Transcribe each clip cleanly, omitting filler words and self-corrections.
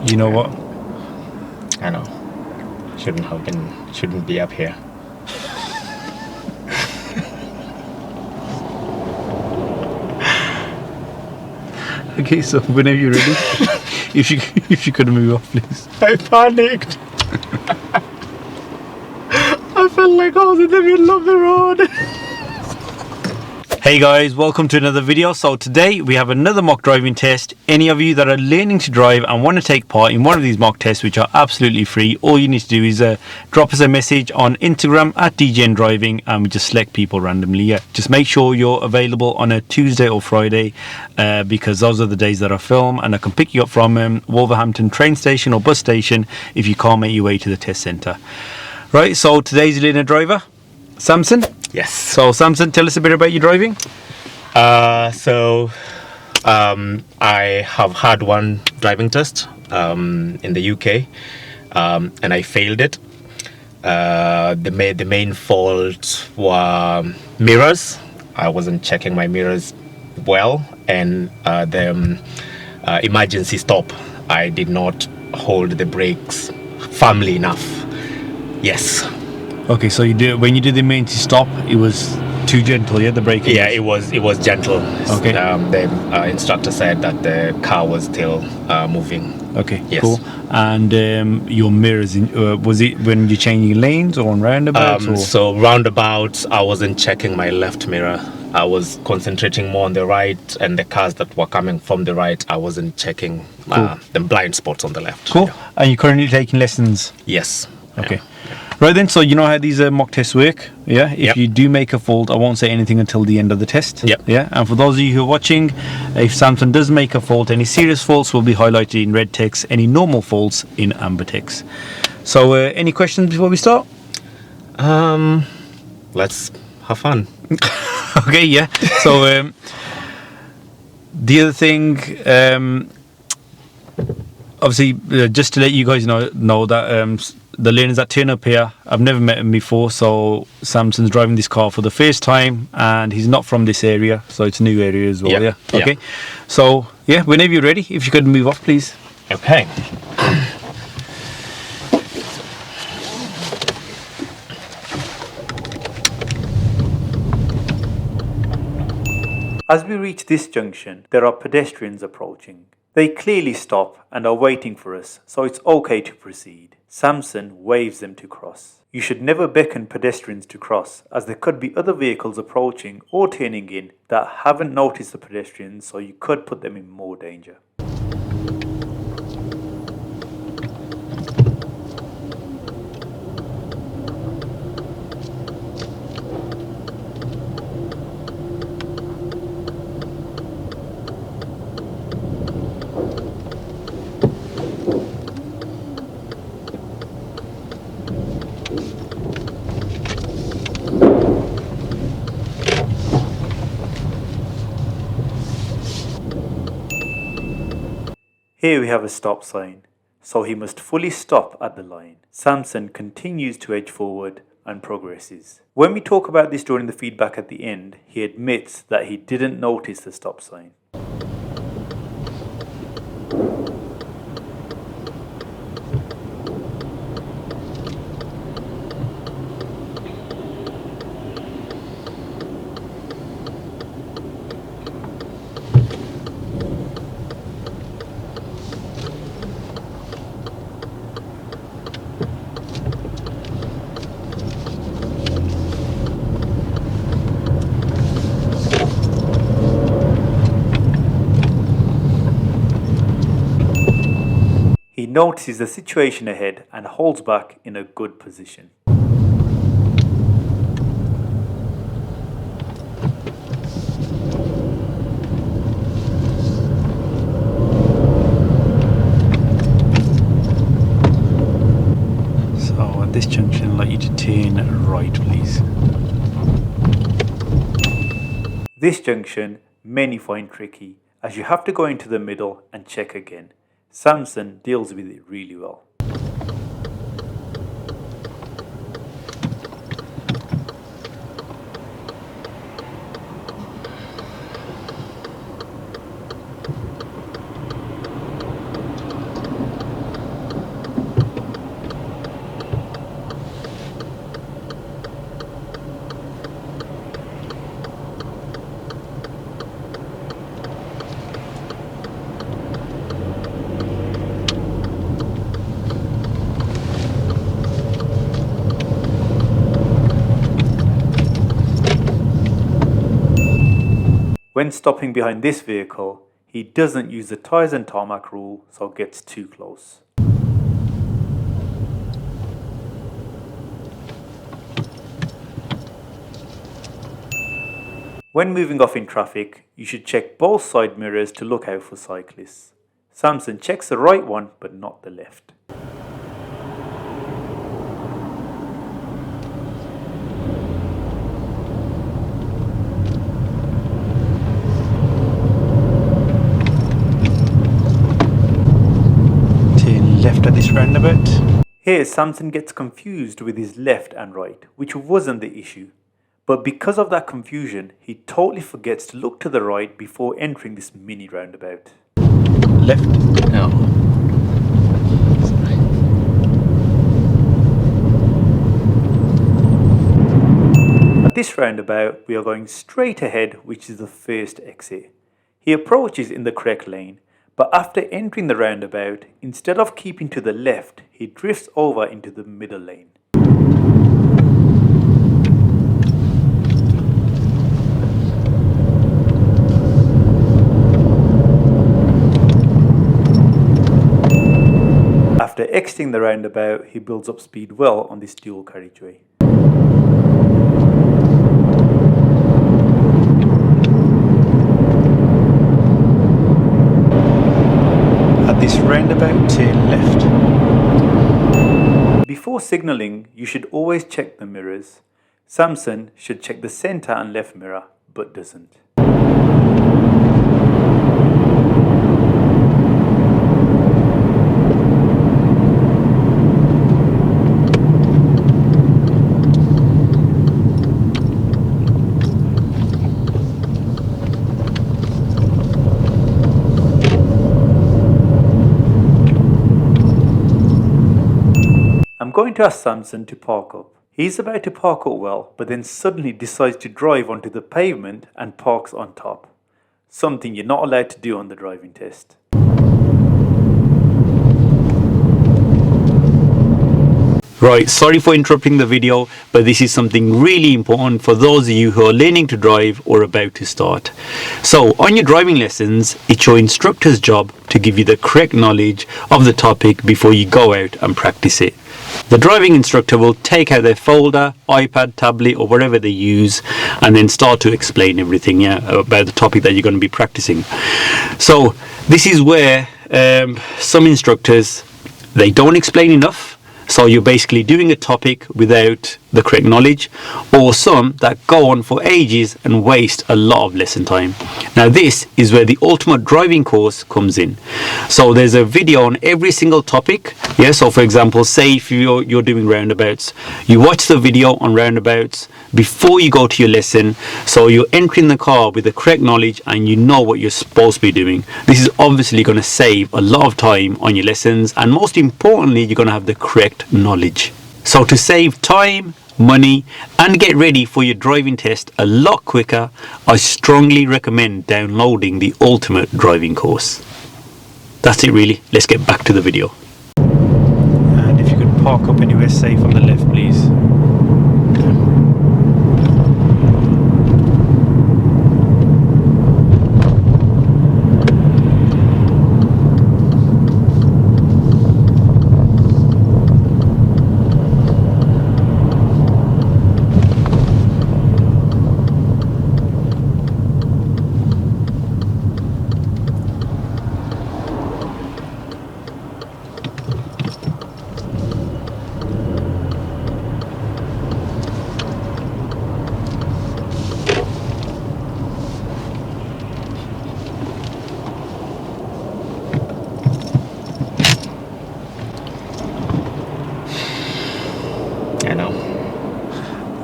You know what? I know. Shouldn't be up here. Okay, so whenever you're ready, if you could move off, please. I panicked. I felt like I was in the middle of the road. Hey guys, welcome to another video. So today we have another mock driving test. Any of you that are learning to drive and want to take part in one of these mock tests, which are absolutely free, all you need to do is drop us a message on Instagram at DJN Driving, and we just select people randomly. Yeah, just make sure you're available on a Tuesday or Friday, because those are the days that I film, and I can pick you up from Wolverhampton train station or bus station if you can't make your way to the test centre. Right, so today's learner driver, Samson. Yes. So Samson, tell us a bit about your driving. I have had one driving test in the UK, and I failed it. The main fault were mirrors. I wasn't checking my mirrors well, and the emergency stop. I did not hold the brakes firmly enough. Yes. Okay, so when you did the emergency stop, it was too gentle, yeah, the braking? Yeah, it was gentle. Okay. The instructor said that the car was still moving. Okay, yes. Cool. And your mirrors, was it when you're changing lanes or on roundabouts? So roundabouts, I wasn't checking my left mirror. I was concentrating more on the right, and the cars that were coming from the right, I wasn't checking the blind spots on the left. Cool. Yeah. And you're currently taking lessons? Yes. Okay. Yeah. Right then, so you know how these mock tests work, yeah? If Yep. you do make a fault, I won't say anything until the end of the test. Yep. Yeah, and for those of you who are watching, if Samson does make a fault, any serious faults will be highlighted in red text, any normal faults in amber text. So, any questions before we start? Let's have fun. Okay, yeah. So, the other thing, obviously, just to let you guys know that the learners that turn up here, I've never met him before, so Samson's driving this car for the first time, and he's not from this area, so it's a new area as well. Yep. Yeah. Okay. Yep. So yeah, whenever you're ready, if you could move off, please. Okay. As we reach this junction, there are pedestrians approaching. They clearly stop and are waiting for us, so it's okay to proceed. Samson waves them to cross. You should never beckon pedestrians to cross, as there could be other vehicles approaching or turning in that haven't noticed the pedestrians, so you could put them in more danger. Here we have a stop sign, so he must fully stop at the line. Samson continues to edge forward and progresses. When we talk about this during the feedback at the end, he admits that he didn't notice the stop sign. He notices the situation ahead and holds back in a good position. So at this junction, I'd like you to turn right, please. This junction, many find tricky, as you have to go into the middle and check again. Samson deals with it really well. When stopping behind this vehicle, he doesn't use the tyres and tarmac rule, so gets too close. When moving off in traffic, you should check both side mirrors to look out for cyclists. Samson checks the right one, but not the left. Left at this roundabout. Here, Samson gets confused with his left and right, which wasn't the issue. But because of that confusion, he totally forgets to look to the right before entering this mini roundabout. Left. No. At this roundabout, we are going straight ahead, which is the first exit. He approaches in the correct lane, but after entering the roundabout, instead of keeping to the left, he drifts over into the middle lane. After exiting the roundabout, he builds up speed well on this dual carriageway. This roundabout to left. Before signalling, you should always check the mirrors. Samson should check the center and left mirror, but doesn't. I'm going to ask Samson to park up. He's about to park up well, but then suddenly decides to drive onto the pavement and parks on top. Something you're not allowed to do on the driving test. Right, sorry for interrupting the video, but this is something really important for those of you who are learning to drive or about to start. So, on your driving lessons, it's your instructor's job to give you the correct knowledge of the topic before you go out and practice it. The driving instructor will take out their folder, iPad, tablet or whatever they use and then start to explain everything about the topic that you're going to be practicing. So this is where some instructors, they don't explain enough. So you're basically doing a topic without the correct knowledge, or some that go on for ages and waste a lot of lesson time. Now this is where the ultimate driving course comes in. So there's a video on every single topic. Yeah, so for example, say if you're doing roundabouts, you watch the video on roundabouts before you go to your lesson, so you're entering the car with the correct knowledge and you know what you're supposed to be doing. This is obviously going to save a lot of time on your lessons, and most importantly, you're going to have the correct knowledge. So to save time, money and get ready for your driving test a lot quicker, I strongly recommend downloading the ultimate driving course. That's it really, let's get back to the video. And if you could park up anywhere safe on the left please.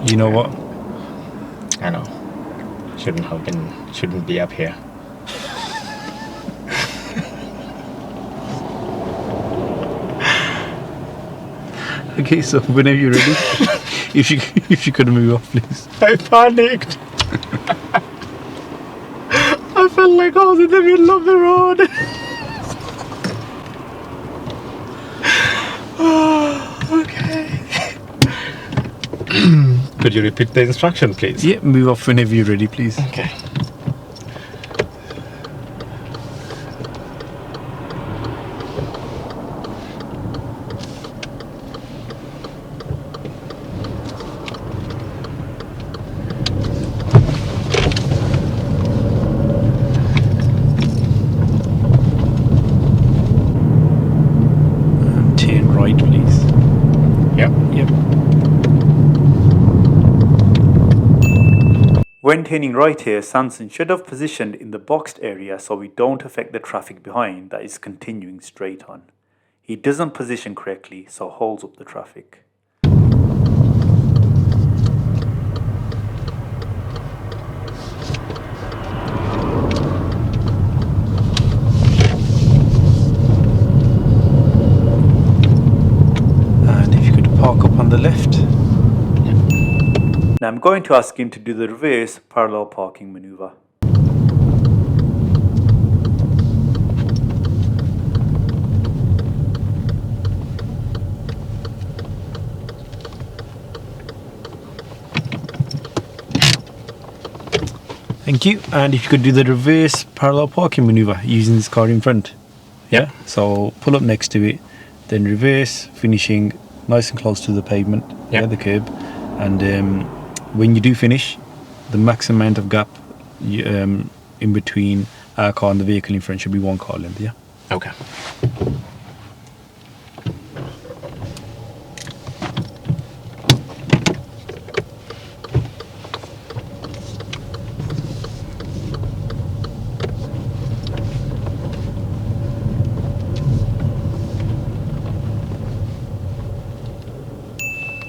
You know what? I know. Shouldn't be up here. Okay, so whenever you're ready, if you could move off, please. I panicked. I felt like I was in the middle of the road. Okay. Could you repeat the instruction, please? Yeah, move off whenever you're ready, please. Okay. When turning right here, Samson should have positioned in the boxed area so we don't affect the traffic behind that is continuing straight on. He doesn't position correctly, so holds up the traffic. And if you could park up on the left. Now I'm going to ask him to do the reverse parallel parking maneuver. Thank you. And if you could do the reverse parallel parking maneuver using this car in front. Yeah. So pull up next to it, then reverse, finishing nice and close to the pavement, the curb. And when you do finish, the max amount of gap in between our car and the vehicle in front should be 1 car length. Yeah. Okay.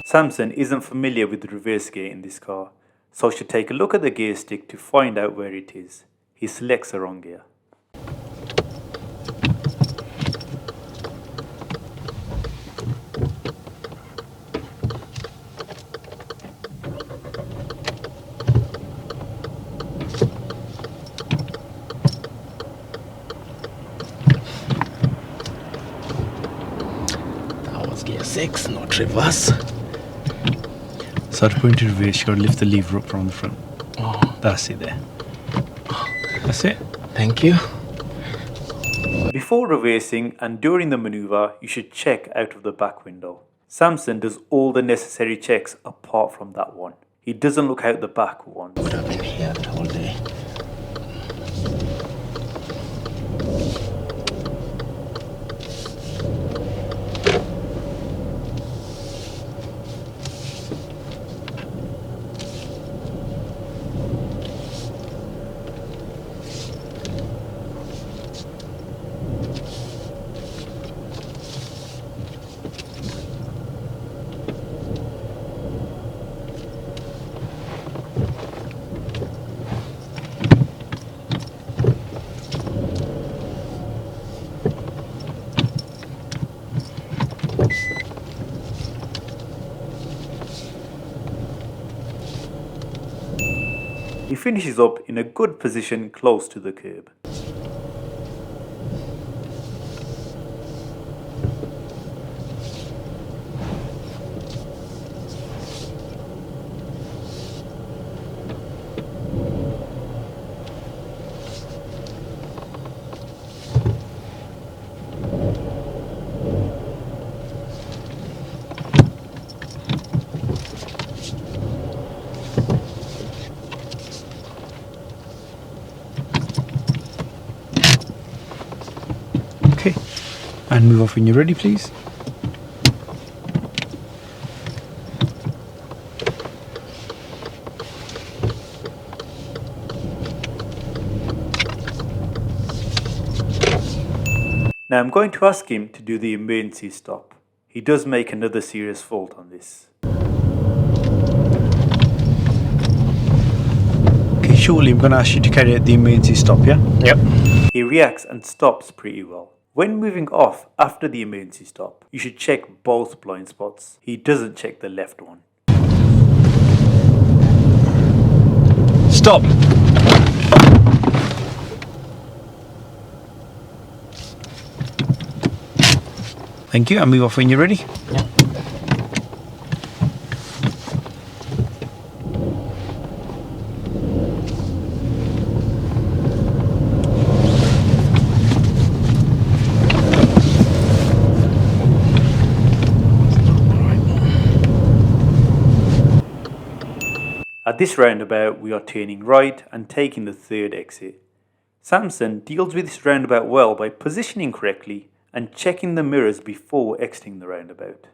Samson isn't familiar with the reverse gear in this car, so should take a look at the gear stick to find out where it is. He selects the wrong gear. That was gear 6, not reverse. So to put into reverse, you got to lift the lever up from the front. Oh, That's it there. That's it. thank you. Before reversing and during the maneuver, you should check out of the back window. Samson does all the necessary checks apart from that one. He doesn't look out the back once. Would have been here the whole day. He finishes up in a good position close to the curb. Okay. And move off when you're ready, please. Now I'm going to ask him to do the emergency stop. He does make another serious fault on this. Okay, shortly I'm going to ask you to carry out the emergency stop, yeah? Yep. He reacts and stops pretty well. When moving off after the emergency stop, you should check both blind spots. He doesn't check the left one. Stop! Thank you, and move off when you're ready. Yep. At this roundabout, we are turning right and taking the third exit. Samson deals with this roundabout well by positioning correctly and checking the mirrors before exiting the roundabout.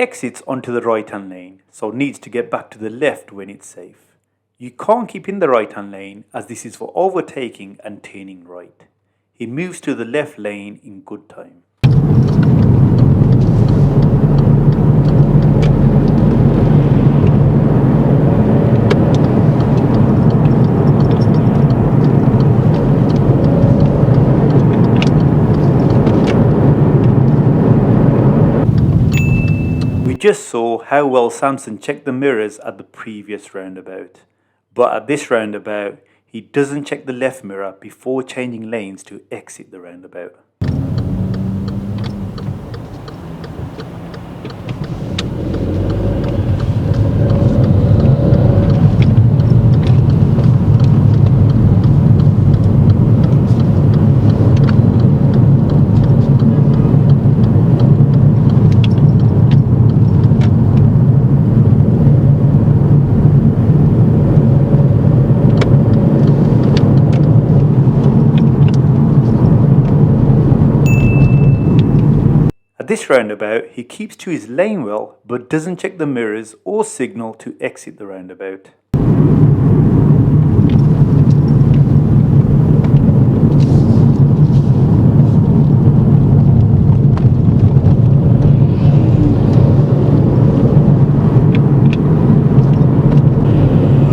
exits onto the right hand lane, so needs to get back to the left when it's safe. You can't keep in the right hand lane as this is for overtaking and turning right. He moves to the left lane in good time. We just saw how well Samson checked the mirrors at the previous roundabout, but at this roundabout he doesn't check the left mirror before changing lanes to exit the roundabout. At this roundabout, he keeps to his lane well, but doesn't check the mirrors or signal to exit the roundabout.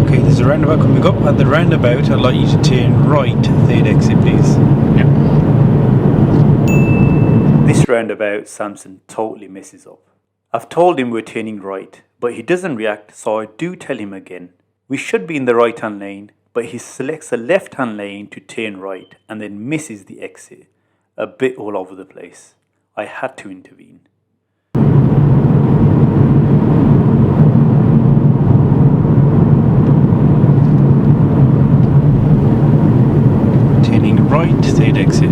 Okay, there's a roundabout coming up. At the roundabout, I'd like you to turn right, third exit, please. Yeah. This roundabout, Samson totally messes up. I've told him we're turning right, but he doesn't react, so I do tell him again. We should be in the right hand lane, but he selects the left hand lane to turn right and then misses the exit. A bit all over the place. I had to intervene. Turning right, third exit.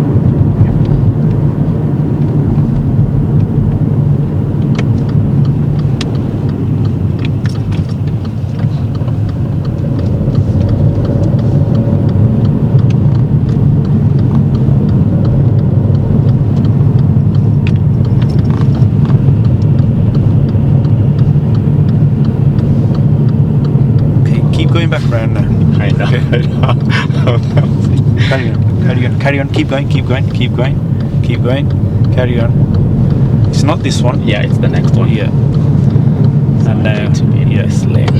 Going back round now. I know. Carry on, keep going, carry on. It's not this one. Yeah, it's the next one. Yeah. And now to be in this lane.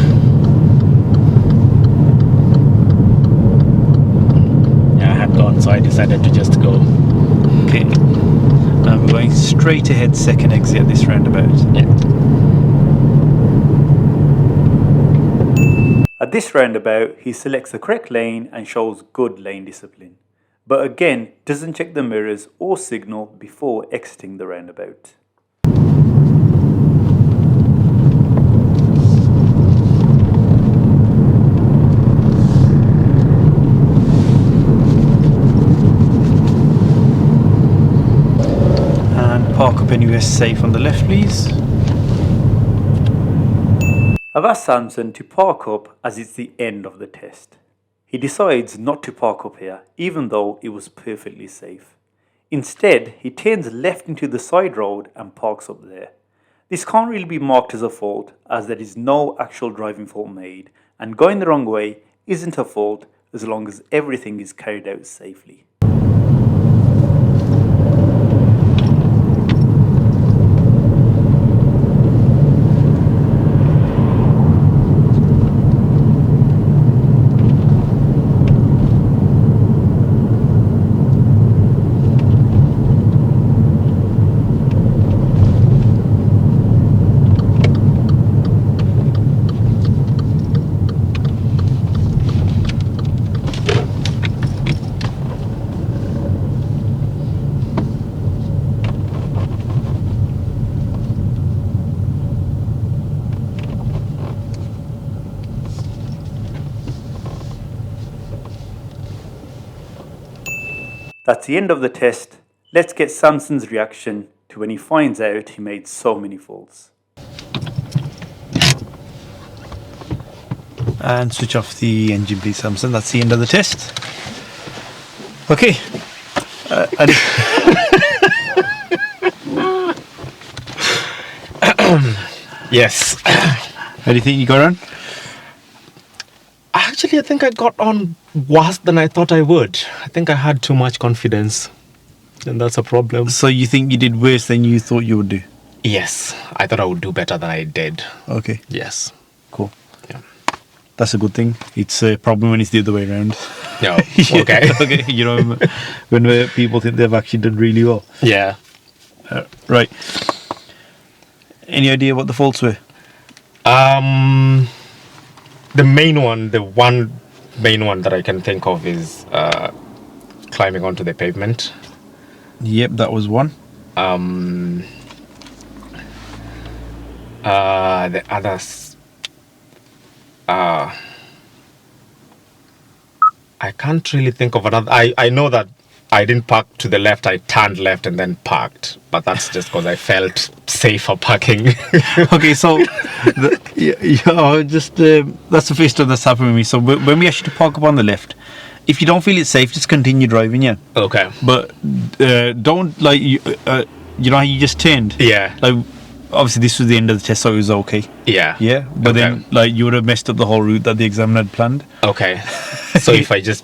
Yeah, I had gone, so I decided to just go. Okay. Now we're going straight ahead, second exit at this roundabout. Yeah. At this roundabout, he selects the correct lane and shows good lane discipline, but again doesn't check the mirrors or signal before exiting the roundabout. And park up anywhere safe on the left, please. I've asked Samson to park up as it's the end of the test. He decides not to park up here even though it was perfectly safe. Instead, he turns left into the side road and parks up there. This can't really be marked as a fault as there is no actual driving fault made, and going the wrong way isn't a fault as long as everything is carried out safely. That's the end of the test. Let's get Samson's reaction to when he finds out he made so many faults. And switch off the engine, please, Samson. That's the end of the test. Okay. Yes. How do you think you got on? Actually, I think I got on worse than I thought I would. I think I had too much confidence, and that's a problem. So you think you did worse than you thought you would do? Yes, I thought I would do better than I did. Okay, Yes. cool. Yeah. That's a good thing. It's a problem when it's the other way around. No. Yeah, Okay. okay. You know, when people think they've actually done really well. Yeah. Right. Any idea what the faults were? The one main one that I can think of is climbing onto the pavement. Yep, that was one. The others, I can't really think of another. I know that I didn't park to the left. I turned left and then parked, but that's just because I felt safer parking. Okay, so that's the first time that's happened with me. So when we actually park up on the left, if you don't feel it's safe, just continue driving, yeah. Okay. But don't like you know how you just turned. Yeah. Like obviously this was the end of the test, so it was okay. Yeah. Yeah, but Okay. then like you would have messed up the whole route that the examiner had planned. Okay. So if I just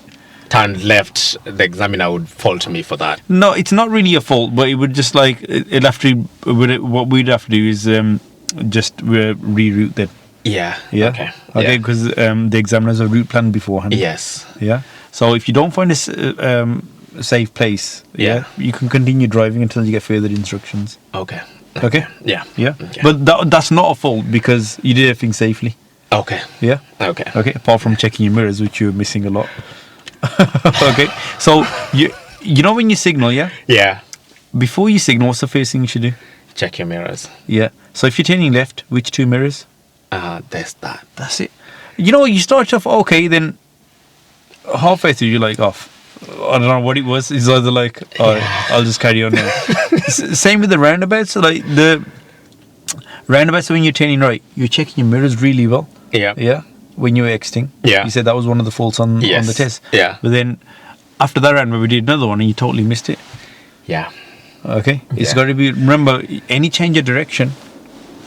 turned left, the examiner would fault me for that. No, it's not really a fault, but it would just like it'd have to. What we'd have to do is just reroute that. Yeah. Yeah. Okay. Okay, Yeah. because the examiner's a route plan beforehand. Yes. Yeah. So if you don't find a safe place, Yeah. you can continue driving until you get further instructions. Okay. Okay. Yeah. Yeah. Okay. But that's not a fault because you did everything safely. Okay. Yeah. Okay. Okay. Apart from checking your mirrors, which you're missing a lot. Okay. So you know when you signal, yeah. Yeah. Before you signal, what's the first thing you should do? Check your mirrors. Yeah. So if you're turning left, which two mirrors? There's that. That's it. You know, you start off okay, then halfway through you're like off. I don't know what it was. It's either like, oh, I'll just carry on now. Same with the roundabouts. So like the roundabouts, when you're turning right, you're checking your mirrors really well. Yeah. Yeah. When you were exiting. Yeah. You said that was one of the faults on the test. Yeah. But then after that round, we did another one and you totally missed it. Yeah. Okay. It's Yeah. got to be, remember, any change of direction.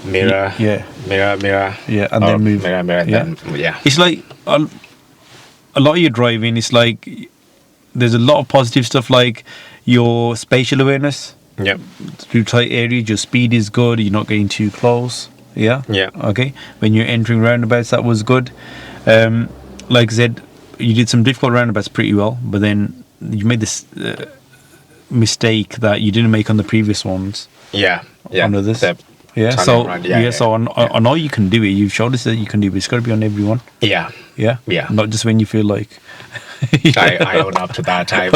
Mirror. Yeah. Mirror. Yeah. And Or then move. Mirror. And Yeah. then yeah. It's like a lot of your driving, it's like there's a lot of positive stuff like your spatial awareness Yep. through tight areas, your speed is good, you're not getting too close. Yeah. Yeah. Okay. When you're entering roundabouts, that was good. Like I said, you did some difficult roundabouts pretty well, but then you made this mistake that you didn't make on the previous ones. Yeah. Yeah. On others. The Yeah. turning So around. so I know you can do it. You've showed us that you can do it. But it's got to be on everyone. Yeah. Yeah. Yeah. Not just when you feel like. I own up to that. I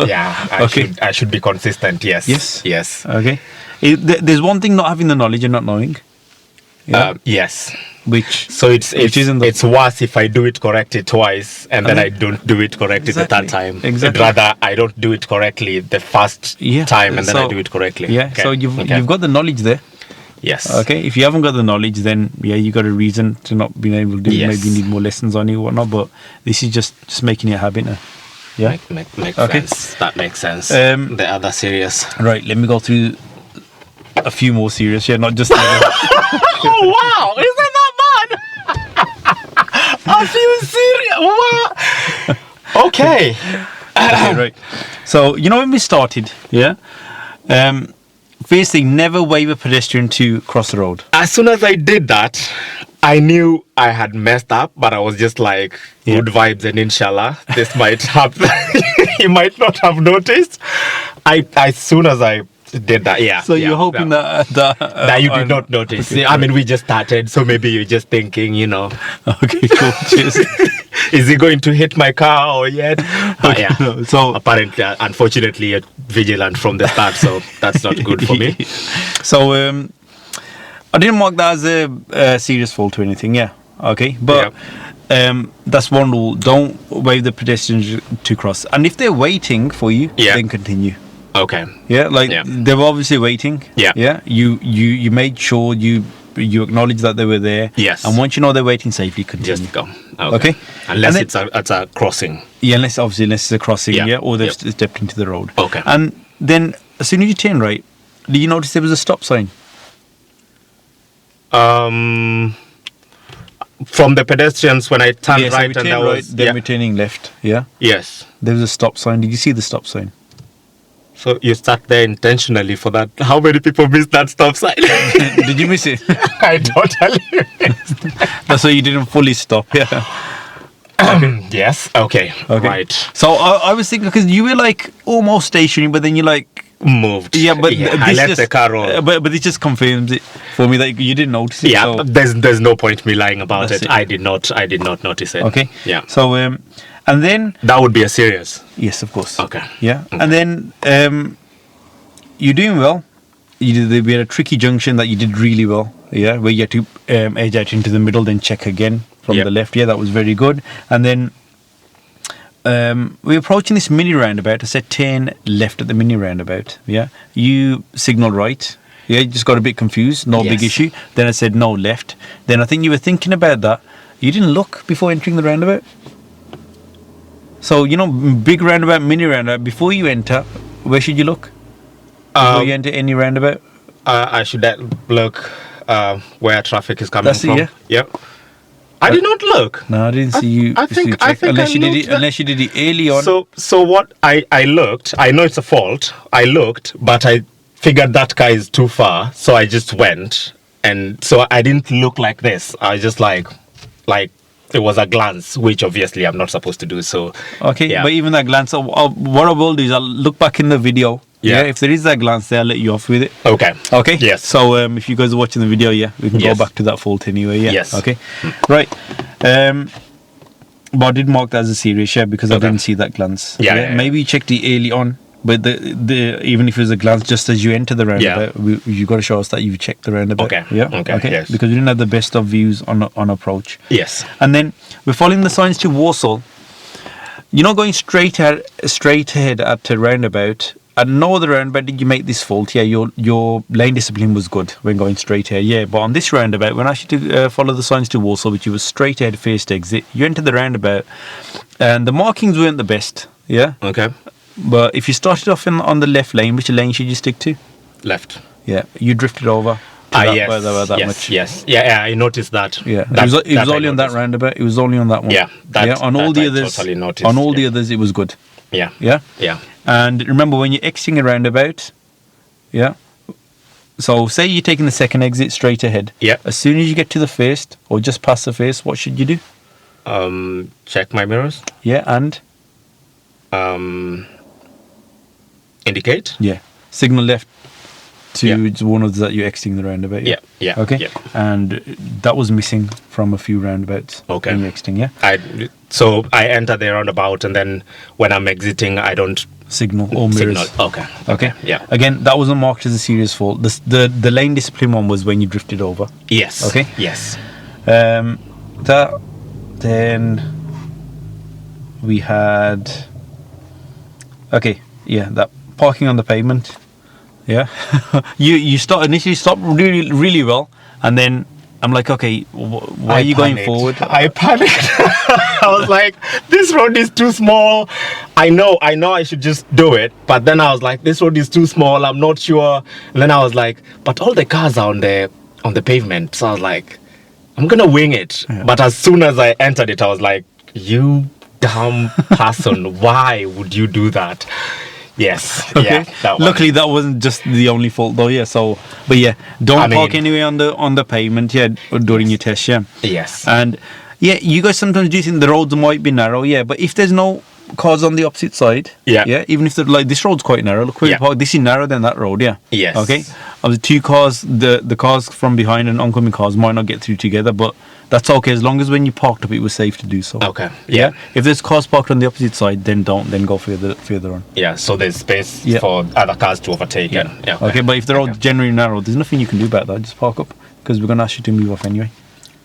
Okay. should be consistent. Yes. Yes. Yes. Okay. There's one thing not having the knowledge and not knowing. Yeah. Yes. Which So which isn't the- it's worse if I do it correctly twice and then I don't do it correctly the third Exactly. time. Exactly. Rather, I don't do it correctly the first Yeah. time and then I So- do it correctly. Yeah. Okay. So Okay. you've got the knowledge there. Yes. Okay. If you haven't got the knowledge, then yeah, you got a reason to not being able to do it. Yes. Maybe you need more lessons on it or whatnot. But this is just making it a habit now. Yeah. Make Okay. sense. That makes sense. Um, the other serious. Right. Let me go through a few more serious. Yeah. Not just. Oh wow! Isn't that bad? I feel serious. Wow. Okay. Okay, right. So you know when we started, yeah. First thing, never wave a pedestrian to cross the road. As soon as I did that, I knew I had messed up, but I was just like, Yeah. good vibes and inshallah, this might happen. He might not have noticed. As soon as I did that, yeah. So yeah, you're hoping that that you did not notice. Okay, I mean, we just started, so maybe you're just thinking, you know, Okay, cool. Cheers. is he going to hit my car or yet? But yeah. no, so- apparently, unfortunately, you're vigilant from the start, so that's not good for me. So I didn't mark that as a serious fault or anything. Yeah. Okay, but that's one rule: don't wave the pedestrians to cross. And if they're waiting for you, Yeah. then continue. Okay. Yeah, like Yeah. they were obviously waiting. Yeah. Yeah. You made sure you acknowledge that they were there. Yes. And once you know they're waiting safely, continue. Just go. Okay. Unless And then- it's a crossing. Yeah, unless it's a crossing, Yeah. yeah, or they've Yep. stepped into the road. Okay. And then as soon as you turn right, do you notice there was a stop sign? From the pedestrians when I turned Yeah, so we right and turn I right, was then we're turning left. Yeah. yes. There was a stop sign. Did you see the stop sign? So you start there intentionally for that. How many people missed that stop sign? Did you miss it? I totally. That's why you didn't fully stop. Yeah. Yes. Okay. Okay. Right. So I was thinking because you were like almost stationary, but then you're like, Moved. yeah, but I this let just, the car roll. but this just confirms it for me that you didn't notice it. Yeah. So, There's no point me lying about That's it. it. I did not notice it. okay. Yeah. So and then That would be a serious. yes, of course. Okay. Yeah, Okay. and then you're doing well. We had a tricky junction that you did really well. Yeah, where you had to edge out into the middle, then check again from Yep. the left. Yeah, that was very good. And then we're approaching this mini roundabout. I said turn left at the mini roundabout. Yeah, you signaled right. Yeah, you just got a bit confused. No big Yes. issue. Then I said no left. Then I think you were thinking about that. You didn't look before entering the roundabout. So big roundabout, mini roundabout. Before you enter, where should you look? Before you enter any roundabout? I should look where traffic is coming That's it, from. yeah? Yep. I did not look. No, I didn't see you. I think- check. I think unless I you did looked it. that- Unless you did it early on. So what I looked. I know it's a fault. I looked, but I figured that car is too far, so I just went, and so I didn't look like this. I just like it was a glance, which obviously I'm not supposed to do. So Okay, yeah. but even that glance, what I will do is I'll look back in the video. Yeah. If there is that glance there, I'll let you off with it. Okay. Okay. Yes. So if you guys are watching the video, we can Yes. go back to that fault anyway. Yeah. Yes. Okay. Right. But I did mark that as a serious because I Okay. didn't see that glance. Yeah. Maybe you checked it early on, but the even if it was a glance just as you enter the roundabout, you got to show us that you've checked the roundabout. Okay. Yeah. Okay, yes. Because we didn't have the best of views on approach. Yes. And then we're following the signs to Warsaw. You're not going straight ahead at a roundabout. At no other roundabout did you make this fault. Yeah, your lane discipline was good when going straight ahead. Yeah, but on this roundabout, when I asked you to follow the signs to Warsaw, which was straight ahead first exit, you entered the roundabout, and the markings weren't the best. Yeah, Okay. but if you started off on the left lane, which lane should you stick to? Left. Yeah, you drifted over. Yes. by that yes. much. Yes. Yeah. I noticed that. Yeah, That- it was that I only on that noticed. roundabout. It was only on that one. Yeah, that- on all that the I others. totally noticed, On all the yeah. others, it was good. Yeah. Yeah. Yeah. And remember, when you're exiting a roundabout, yeah. So say you're taking the second exit straight ahead. Yeah. As soon as you get to the first or just past the first, what should you do? Check my mirrors. Yeah, and Indicate. yeah, signal left to Yeah. one of that you're exiting the roundabout. Yeah. Yeah. Okay. Yeah. And that was missing from a few roundabouts. Okay. When you're exiting, yeah. So I enter the roundabout, and then when I'm exiting, I don't Signal or mirrors. signal. Okay. Okay. Yeah. Again, that wasn't marked as a serious fault. The lane discipline one was when you drifted over. Yes. Okay. Yes. That then we had that parking on the pavement. Yeah. you initially stopped really really well, and then I'm like, okay, why are you going panicked. forward? I panicked. I was like, this road is too small. I know I should just do it. But then I was like, this road is too small. I'm not sure. And then I was like, but all the cars are on the pavement. So I was like, I'm going to wing it. Yeah. But as soon as I entered it, I was like, you dumb person. Why would you do that? Yes. Okay. Yeah. That one. Luckily, that wasn't just the only fault, though. Yeah. So, but yeah, don't I park mean- anywhere on the pavement. Yeah, during your test. Yeah. Yes. And yeah, you guys sometimes do think the roads might be narrow. Yeah, but if there's no cars on the opposite side, Yeah. even if like this road's quite narrow. Look where you Yeah. park. This is narrower than that road. Yeah. Yes. Okay. Of the two cars, the cars from behind and oncoming cars might not get through together, but that's okay as long as when you parked up, it was safe to do so. Okay. Yeah. If there's cars parked on the opposite side, then don't. Then go further on. Yeah. So there's space Yeah. for other cars to overtake. And, yeah. Okay. But if the road's generally narrow, there's nothing you can do about that. Just park up because we're gonna ask you to move off anyway.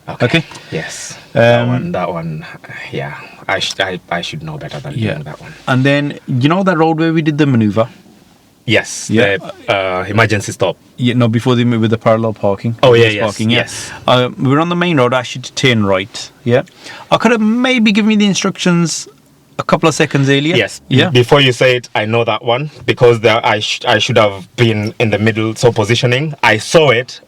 Okay. Yes. Um, that one. Yeah. I should know better than doing that one. And then you know that road where we did the maneuver. Yes. Yeah. The emergency stop. Yeah, no, before they move with the parallel parking. Oh, yeah, Reverse yes, parking, yeah. yes. We were on the main road, I should turn right. Yeah. I could have maybe given you the instructions a couple of seconds earlier. Yes. Yeah. Before you say it, I know that one because I should have been in the middle. So positioning, I saw it.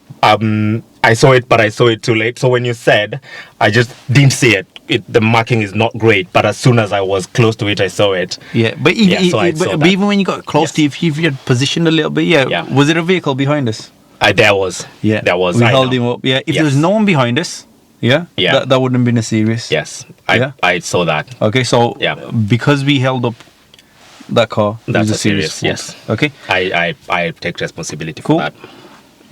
I saw it, but I saw it too late. So when you said, I just didn't see it. The marking is not great, but as soon as I was close to it, I saw it. Yeah, but even, so I saw but that. even when you got close to, if you had positioned a little bit, Yeah. was it a vehicle behind us? There was. Yeah, There was. We I held know. him up. Yeah, if there was Yes. no one behind us, Yeah. that wouldn't have been a serious. Yes, Yeah. I saw that. Okay, so Yeah. because we held up that car, it That's was a serious, fault. yes. Okay, I take responsibility Cool. for that.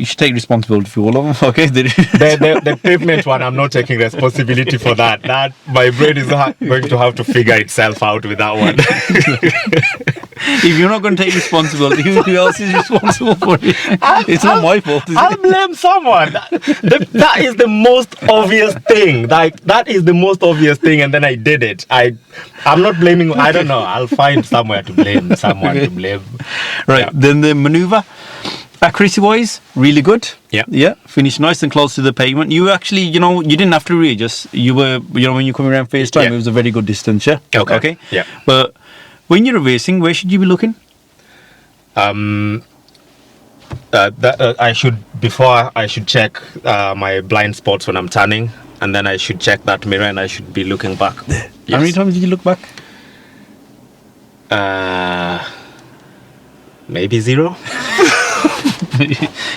you should take responsibility for all of them. Okay, The pavement one, I'm not taking responsibility for that. That my brain is going to have to figure itself out with that one. if you're not going to take responsibility, who else is responsible for it? It's not my fault. Is I'll it? blame someone. That is the most obvious thing. Like that is the most obvious thing, and then I did it. I'm not blaming. I don't know. I'll find somewhere to blame. Someone to blame. Right. Yeah. Then the maneuver, accuracy wise, really good. Yeah. Yeah. Finished nice and close to the pavement. You actually, you didn't have to readjust. You were, when you come around first time, Yeah. it was a very good distance. Yeah. Okay. Okay. Yeah. But when you're reversing, where should you be looking? I should check my blind spots when I'm turning, and then I should check that mirror, and I should be looking back. How many times did you look back? Maybe 0.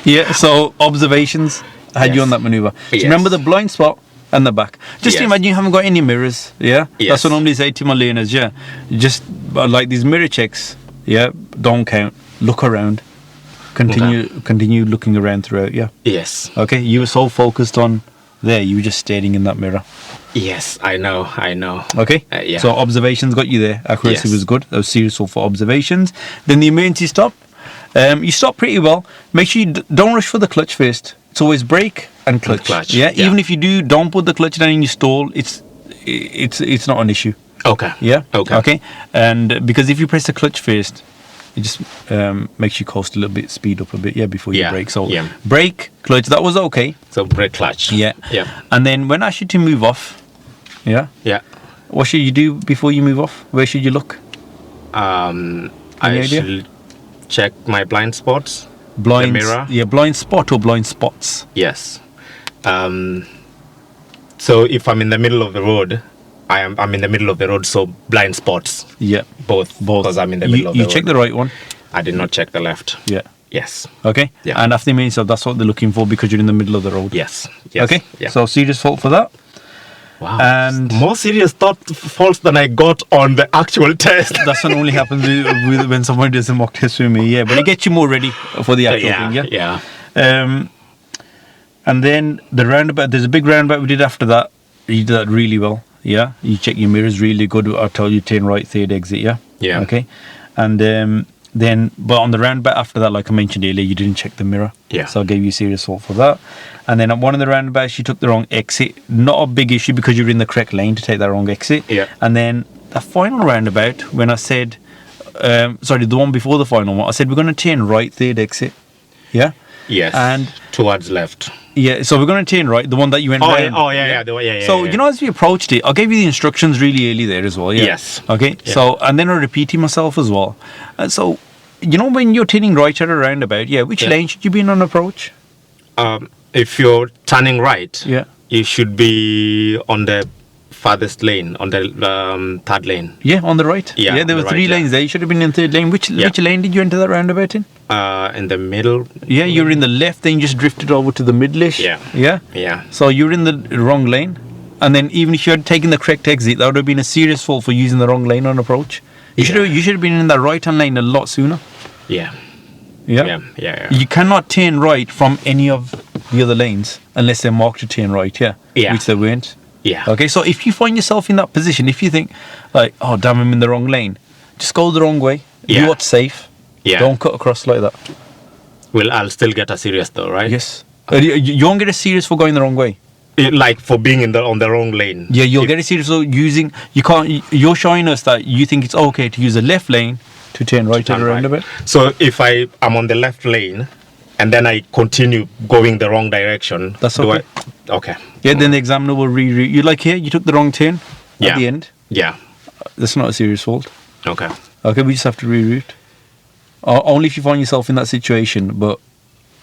Yeah. So observations had you on that maneuver. So Yes. remember the blind spot and the back. Just Yes. imagine you haven't got any mirrors. Yeah. That's Yes. what I normally say to my learners. Yeah. Just like these mirror checks. Yeah. Don't count. Look around. Continue looking around throughout. Yeah. Yes. Okay. You were so focused on there. You were just staring in that mirror. Yes, I know. Okay. Yeah. So observations got you there. Accuracy Yes. was good. That was serious for observations. Then the emergency stop. You stop pretty well. Make sure you don't rush for the clutch first. It's always brake and clutch. clutch, Yeah? yeah. Even if you do, don't put the clutch down in your stall. It's not an issue. Okay. Yeah. Okay. Okay. And because if you press the clutch first, it just makes you coast a little bit, speed up a bit. Yeah. Before you Yeah, brake. So yeah. brake, clutch. That was okay. So brake clutch. Yeah. Yeah. And then when I asked you to move off. Yeah. Yeah. What should you do before you move off? Where should you look? I idea? should check my blind spots. Blind mirror? Yeah, blind spot or blind spots. Yes. So if I'm in the middle of the road, I'm in the middle of the road. So blind spots. Yeah. Both. Because I'm in the middle of the You road. check the right one. I did not check the left. Yeah. Yes. Okay. Yeah. And after the minute, so that's what they're looking for because you're in the middle of the road. Yes. Yes. Okay. Yeah. So serious fault for that. wow. and- more serious faults than I got on the actual test. That's what only happens with when someone does a mock test with me. Yeah, but it gets you more ready for the actual thing. Yeah. Yeah. And then the roundabout. There's a big roundabout we did after that. You did that really well. Yeah. You check your mirrors really good. I told you turn right, third exit. Yeah. Yeah. Okay. And then, but on the roundabout after that, like I mentioned earlier, you didn't check the mirror. Yeah. So I gave you serious fault for that. And then at one of the roundabouts, you took the wrong exit. Not a big issue because you're in the correct lane to take that wrong exit. Yeah. And then the final roundabout, when I said, the one before the final one, I said we're going to turn right, third exit. Yeah. Yes. And towards left. yeah, so we're going to turn right, the one that you went Oh, round. yeah. Yeah. So, as we approached it, I gave you the instructions really early there as well. Yeah. Yes. Okay. Yeah. So, and then I repeated myself as well. So, when you're turning right at a roundabout, which Yeah. lane should you be in on approach? If you're turning right, Yeah. you should be on the farthest lane, on the third lane. Yeah, on the right. Yeah, Yeah, there on were the three right, yeah. lanes there. You should have been in third lane. Which lane did you enter that roundabout in? In the middle. Yeah, you were in the left, then you just drifted over to the middle-ish. Yeah. Yeah? Yeah. So you're in the wrong lane. And then even if you had taken the correct exit, that would have been a serious fault for using the wrong lane on approach. You should have been in the right-hand lane a lot sooner. Yeah. Yeah? Yeah. You cannot turn right from any of the other lanes unless they're marked to turn right, Yeah. which they weren't. Yeah. Okay, so if you find yourself in that position, if you think, like, oh, damn, I'm in the wrong lane, just go the wrong way. Yeah. Do what's safe. Yeah. Don't cut across like that. Well, I'll still get a serious though, right? Yes. You won't get a serious for going the wrong way. Like for being on the wrong lane. Yeah, you'll get a serious for you're showing us that you think it's okay to use the left lane to turn right at Turn the right. roundabout. So if I'm on the left lane and then I continue going the wrong direction, That's do okay. Okay. Yeah, then the examiner will reroute. You like here, you took the wrong turn Yeah. at the end. Yeah. That's not a serious fault. Okay. Okay, we just have to reroute. Only if you find yourself in that situation. But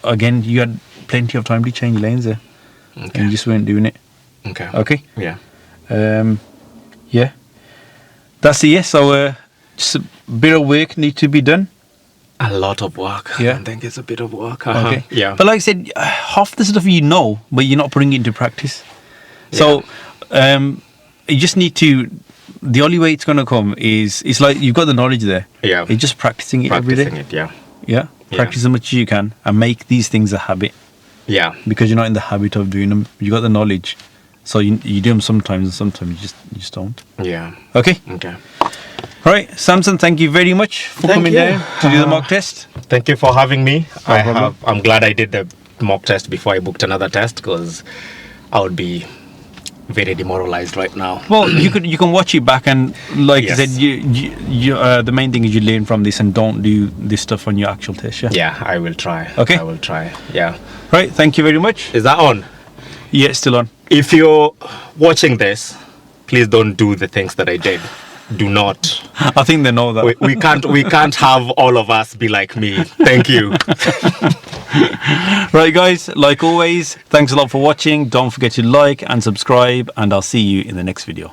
again, you had plenty of time to change lanes there, and you just weren't doing it. Okay. Okay. Yeah. Yeah. That's it. Yeah. So just a bit of work need to be done. A lot of work. Yeah. I think it's a bit of work. Okay. Yeah. But like I said, half the stuff you know, but you're not putting it into practice. So you just need to. The only way it's gonna come is it's like you've got the knowledge there. Yeah. You're just practicing it every Practicing day. it. Yeah. Yeah. Yeah. Practice as much as you can and make these things a habit, Yeah. because you're not in the habit of doing them. You got the knowledge, so you do them sometimes, and sometimes you just don't. Yeah. Okay. Okay. All right, Samson. Thank you very much for Thank coming you. down to do the mock test. Thank you for having me. No problem. I'm glad I did the mock test before I booked another test, because I would be very demoralized right now. Well, you can watch it back, and like Yes. I said, you the main thing is you learn from this and don't do this stuff on your actual test. Yeah. Yeah, I will try. Okay. I will try. Yeah. Right. Thank you very much. Is that on? Yeah, still on. If you're watching this, please don't do the things that I did. Do not. I think they know that. We can't have all of us be like me. Thank you. Right, guys. Like always, thanks a lot for watching. Don't forget to like and subscribe, and I'll see you in the next video.